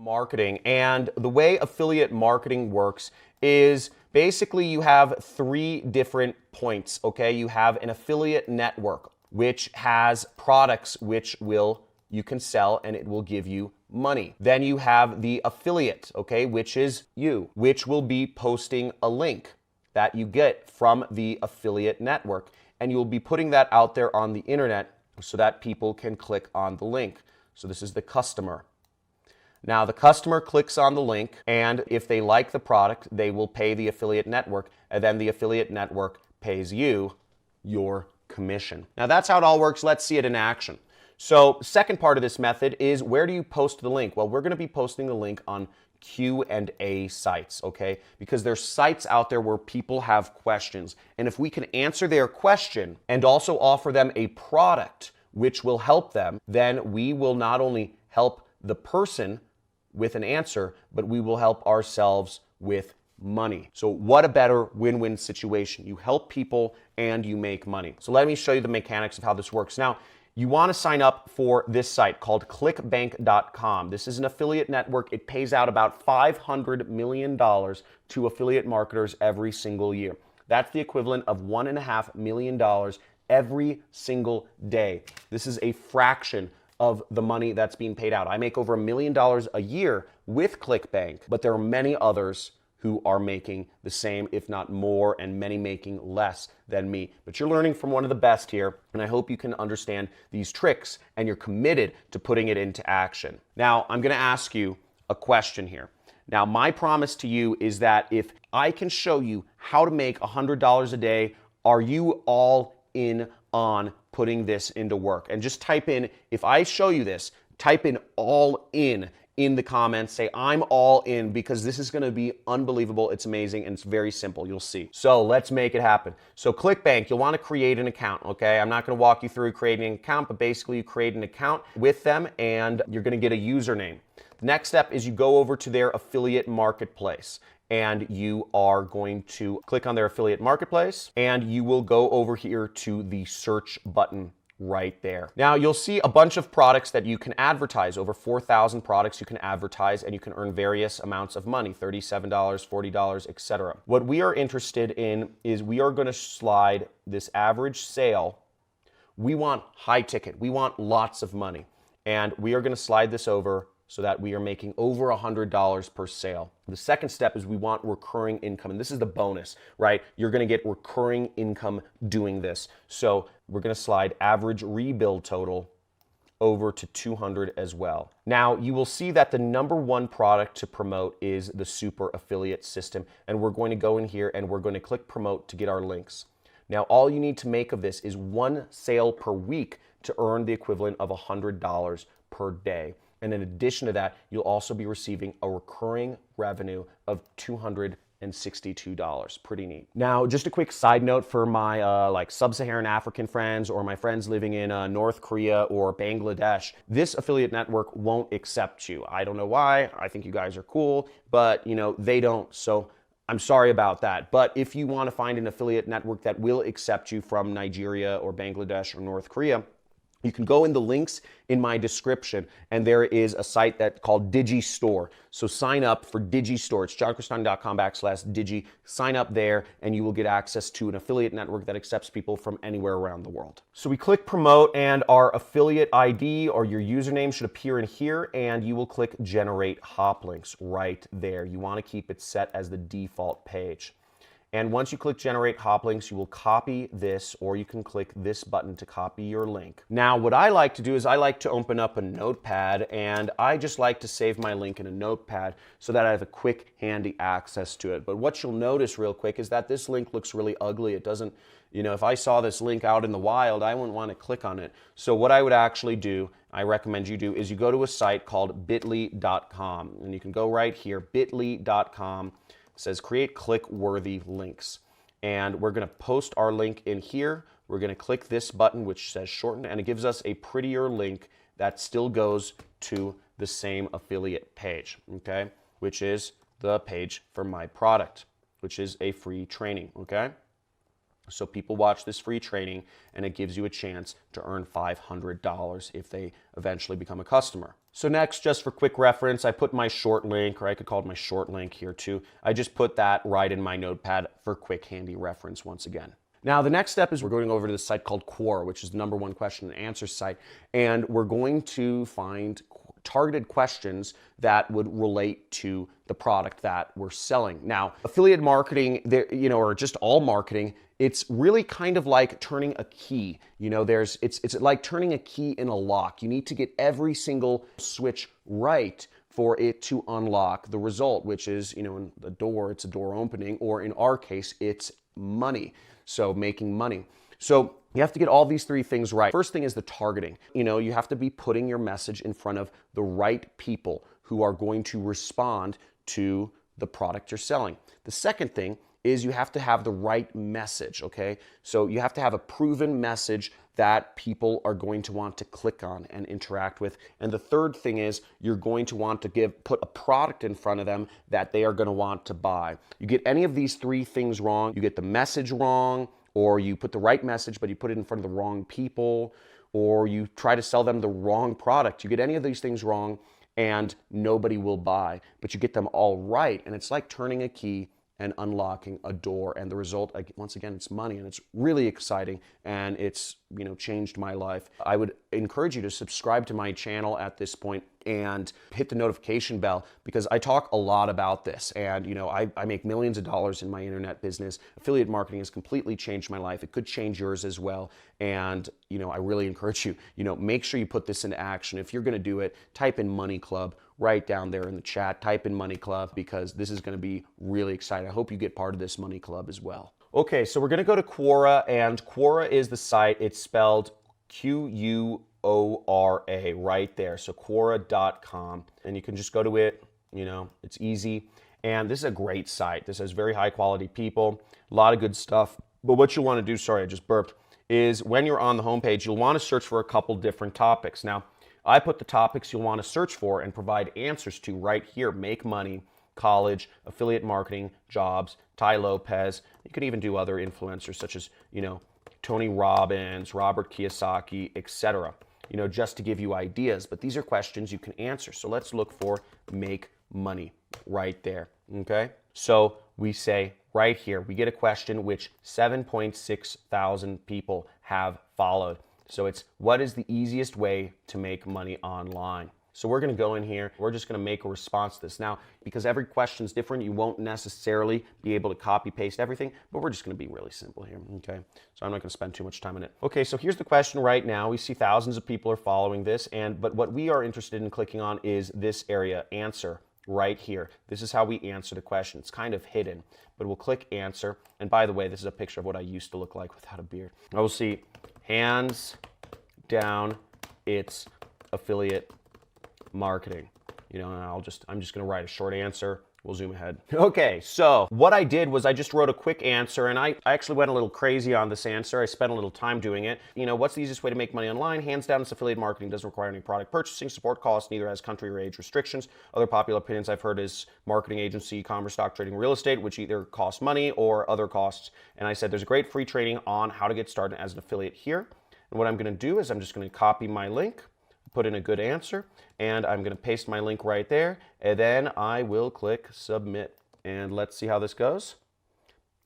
Marketing. And the way affiliate marketing works is basically you have three different points, okay? You have an affiliate network, which has products which you can sell and it will give you money. Then you have the affiliate, okay, which is you, which will be posting a link that you get from the affiliate network. And you'll be putting that out there on the internet so that people can click on the link. So this is the customer. Now the customer clicks on the link, and if they like the product, they will pay the affiliate network, and then the affiliate network pays you your commission. Now that's how it all works. Let's see it in action. So second part of this method is, where do you post the link? Well, we're going to be posting the link on Q&A sites, okay? Because there's sites out there where people have questions, and if we can answer their question and also offer them a product which will help them, then we will not only help the person with an answer, but we will help ourselves with money. So what a better win-win situation. You help people and you make money. So let me show you the mechanics of how this works. Now, you want to sign up for this site called clickbank.com. This is an affiliate network. It pays out about $500 million to affiliate marketers every single year. That's the equivalent of $1.5 million every single day. This is a fraction of the money that's being paid out. I make over $1 million a year with ClickBank, but there are many others who are making the same, if not more, and many making less than me. But you're learning from one of the best here, and I hope you can understand these tricks and you're committed to putting it into action. Now, I'm gonna ask you a question here. Now, my promise to you is that if I can show you how to make $100 a day, are you all in on putting this into work? And just type in, if I show you this, type in all in the comments. Say, I'm all in, because this is going to be unbelievable. It's amazing, and it's very simple. You'll see. So let's make it happen. So ClickBank, you'll want to create an account, okay? I'm not going to walk you through creating an account, but basically you create an account with them and you're going to get a username. The next step is you go over to their affiliate marketplace, and you are going to click on their affiliate marketplace, and you will go over here to the search button right there. Now you'll see a bunch of products that you can advertise, over 4,000 products you can advertise, and you can earn various amounts of money, $37, $40, etc. What we are interested in is we are going to slide this average sale. We want high ticket. We want lots of money. And we are going to slide this over so that we are making over $100 per sale. The second step is we want recurring income, and this is the bonus, right? You're gonna get recurring income doing this. So we're gonna slide average rebuild total over to 200 as well. Now, you will see that the number one product to promote is the super affiliate system, and we're going to go in here and we're going to click promote to get our links. Now, all you need to make of this is one sale per week to earn the equivalent of $100 per day. And in addition to that, you'll also be receiving a recurring revenue of $262. Pretty neat. Now, just a quick side note for my like sub-Saharan African friends or my friends living in North Korea or Bangladesh, this affiliate network won't accept you. I don't know why. I think you guys are cool, but you know, they don't. So I'm sorry about that. But if you want to find an affiliate network that will accept you from Nigeria or Bangladesh or North Korea, you can go in the links in my description, and there is a site that's called Digistore. So sign up for Digistore. It's johncristani.com/digi. Sign up there, and you will get access to an affiliate network that accepts people from anywhere around the world. So we click promote, and our affiliate ID or your username should appear in here, and you will click generate hop links right there. You want to keep it set as the default page. And once you click generate hop links, you will copy this, or you can click this button to copy your link. Now, what I like to do is I like to open up a notepad, and I just like to save my link in a notepad so that I have a quick, handy access to it. But what you'll notice real quick is that this link looks really ugly. It doesn't, you know, if I saw this link out in the wild, I wouldn't want to click on it. So what I would actually do, I recommend you do, is you go to a site called bit.ly.com, and you can go right here, bit.ly.com. Says create click-worthy links. And we're going to post our link in here. We're going to click this button which says shorten, and it gives us a prettier link that still goes to the same affiliate page, okay? Which is the page for my product, which is a free training, okay? So people watch this free training and it gives you a chance to earn $500 if they eventually become a customer. So next, just for quick reference, I put my short link, or I could call it my short link here too. I just put that right in my notepad for quick handy reference once again. Now, the next step is we're going over to this site called Quora, which is the #1 question and answer site, and we're going to find targeted questions that would relate to the product that we're selling. Now, affiliate marketing, or just all marketing, it's really kind of like turning a key. It's like turning a key in a lock. You need to get every single switch right for it to unlock the result, which is, in the door, it's a door opening, or in our case, it's money. So making money. So you have to get all these three things right. First thing is the targeting. You have to be putting your message in front of the right people who are going to respond to the product you're selling. The second thing is you have to have the right message, okay? So you have to have a proven message that people are going to want to click on and interact with. And the third thing is you're going to want to put a product in front of them that they are going to want to buy. You get any of these three things wrong, you get the message wrong, or you put the right message but you put it in front of the wrong people, or you try to sell them the wrong product. You get any of these things wrong and nobody will buy, but you get them all right, and it's like turning a key and unlocking a door, and the result, once again, it's money, and it's really exciting, and it's changed my life. I would encourage you to subscribe to my channel at this point and hit the notification bell, because I talk a lot about this, and I make millions of dollars in my internet business. Affiliate marketing has completely changed my life. It could change yours as well, and I really encourage you, make sure you put this into action. If you're going to do it, type in Money Club right down there in the chat, type in Money Club, because this is going to be really exciting. I hope you get part of this Money Club as well. Okay, so we're going to go to Quora, and Quora is the site. It's spelled Quora right there, so Quora.com, and you can just go to it. It's easy, and this is a great site. This has very high quality people, a lot of good stuff. But what you want to do, sorry, I just burped, is when you're on the homepage, you'll want to search for a couple different topics. Now, I put the topics you'll want to search for and provide answers to right here: make money, college, affiliate marketing, jobs, Tai Lopez. You could even do other influencers such as, Tony Robbins, Robert Kiyosaki, etc. Just to give you ideas. But these are questions you can answer. So let's look for make money right there. Okay. So we say right here, we get a question which 7.6 thousand people have followed. So it's, what is the easiest way to make money online? So we're going to go in here. We're just going to make a response to this. Now, because every question is different, you won't necessarily be able to copy paste everything, but we're just going to be really simple here. Okay. So I'm not going to spend too much time on it. Okay. So here's the question right now. We see thousands of people are following this, but what we are interested in clicking on is this area, answer, right here. This is how we answer the question. It's kind of hidden, but we'll click answer. And by the way, this is a picture of what I used to look like without a beard. I will see hands down, it's affiliate marketing. And I'm just going to write a short answer. We'll zoom ahead. Okay, so what I did was I just wrote a quick answer, and I actually went a little crazy on this answer. I spent a little time doing it. What's the easiest way to make money online? Hands down, it's affiliate marketing. Doesn't require any product purchasing, support costs, neither has country or age restrictions. Other popular opinions I've heard is marketing agency, e-commerce, stock trading, real estate, which either cost money or other costs. And I said there's a great free training on how to get started as an affiliate here. And what I'm going to do is I'm just going to copy my link, put in a good answer, and I'm going to paste my link right there, and then I will click submit. And let's see how this goes.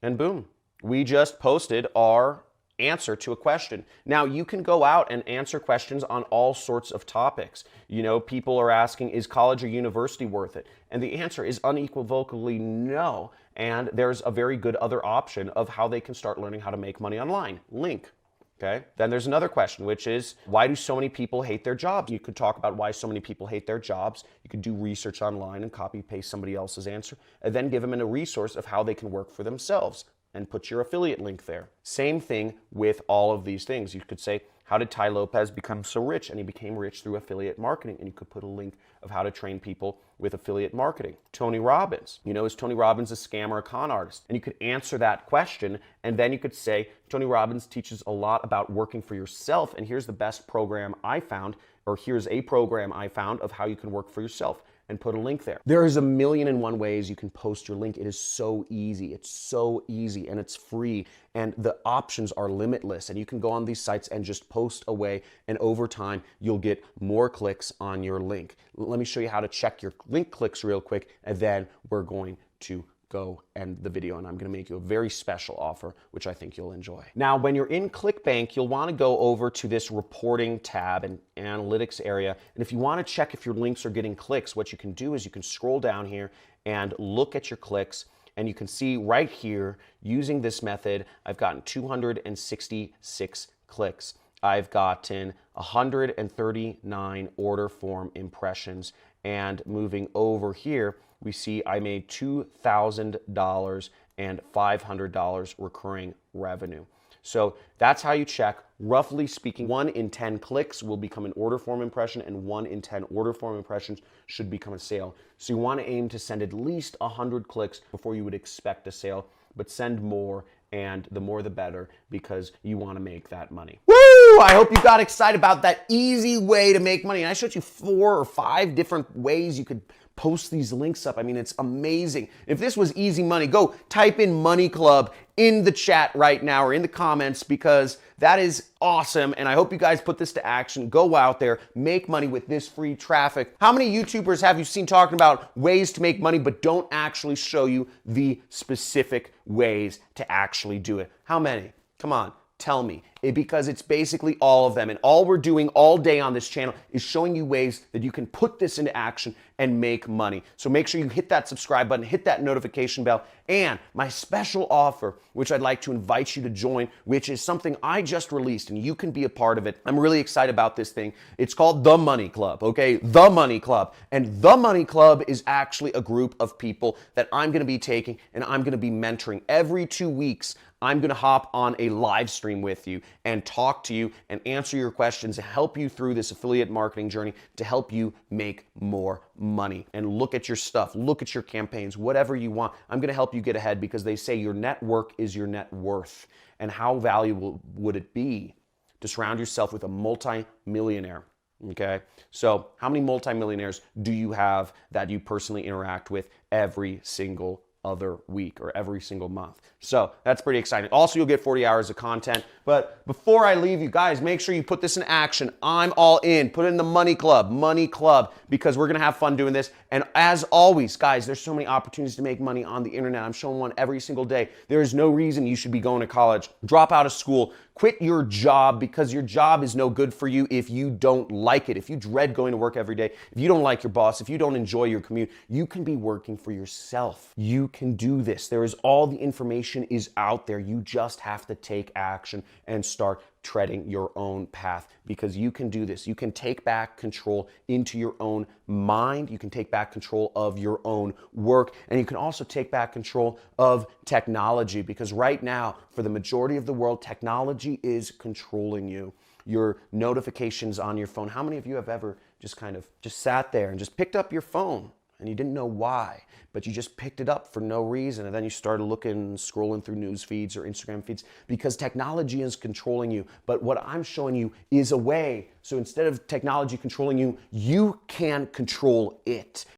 And boom, we just posted our answer to a question. Now, you can go out and answer questions on all sorts of topics. People are asking, is college or university worth it? And the answer is unequivocally no. And there's a very good other option of how they can start learning how to make money online. Link. Okay. Then there's another question, which is, why do so many people hate their jobs? You could talk about why so many people hate their jobs. You could do research online and copy paste somebody else's answer, and then give them a resource of how they can work for themselves and put your affiliate link there. Same thing with all of these things. You could say, how did Tai Lopez become so rich? And he became rich through affiliate marketing. And you could put a link of how to train people with affiliate marketing. Tony Robbins, is Tony Robbins a scam or a con artist? And you could answer that question. And then you could say, Tony Robbins teaches a lot about working for yourself. And here's the best program I found, or here's a program I found of how you can work for yourself. and put a link there. There is a million and one ways you can post your link. It is so easy. It's so easy and it's free, and the options are limitless, and you can go on these sites and just post away, and over time you'll get more clicks on your link. Let me show you how to check your link clicks real quick, and then we're going to go end the video, and I'm going to make you a very special offer, which I think you'll enjoy. Now, when you're in ClickBank, you'll want to go over to this reporting tab and analytics area. And if you want to check if your links are getting clicks, what you can do is you can scroll down here and look at your clicks. And you can see right here, using this method, I've gotten 266 clicks. I've gotten 139 order form impressions. And moving over here, we see I made $2,000 and $500 recurring revenue. So that's how you check. Roughly speaking, 1 in 10 clicks will become an order form impression, and 1 in 10 order form impressions should become a sale. So you want to aim to send at least 100 clicks before you would expect a sale, but send more, and the more the better, because you want to make that money. Woo! I hope you got excited about that easy way to make money. And I showed you 4 or 5 different ways you could post these links up. I mean, it's amazing. If this was easy money, go type in Money Club in the chat right now or in the comments, because that is awesome. And I hope you guys put this to action. Go out there, make money with this free traffic. How many YouTubers have you seen talking about ways to make money but don't actually show you the specific ways to actually do it? How many? Come on. Tell me. Because it's basically all of them. And all we're doing all day on this channel is showing you ways that you can put this into action and make money. So make sure you hit that subscribe button, hit that notification bell, and my special offer, which I'd like to invite you to join, which is something I just released and you can be a part of it. I'm really excited about this thing. It's called The Money Club, okay? The Money Club. And The Money Club is actually a group of people that I'm going to be taking and I'm going to be mentoring. Every 2 weeks, I'm going to hop on a live stream with you and talk to you and answer your questions and help you through this affiliate marketing journey to help you make more money. And look at your stuff, look at your campaigns, whatever you want. I'm going to help you get ahead, because they say your network is your net worth. And how valuable would it be to surround yourself with a multi-millionaire? Okay, so how many multi-millionaires do you have that you personally interact with every single other week or every single month? So that's pretty exciting. Also, you'll get 40 hours of content. But before I leave you guys, make sure you put this in action. I'm all in. Put it in the Money Club, because we're going to have fun doing this. And as always, guys, there's so many opportunities to make money on the internet. I'm showing one every single day. There is no reason you should be going to college, drop out of school, quit your job, because your job is no good for you if you don't like it. If you dread going to work every day, if you don't like your boss, if you don't enjoy your commute, you can be working for yourself. You can do this. There is all the information is out there. You just have to take action and start treading your own path, because you can do this. You can take back control into your own mind. You can take back control of your own work, and you can also take back control of technology, because right now, for the majority of the world, technology is controlling you. Your notifications on your phone. How many of you have ever just sat there and just picked up your phone and you didn't know why, but you just picked it up for no reason, and then you started looking, scrolling through news feeds or Instagram feeds, because technology is controlling you. But what I'm showing you is a way, so instead of technology controlling you, you can control it.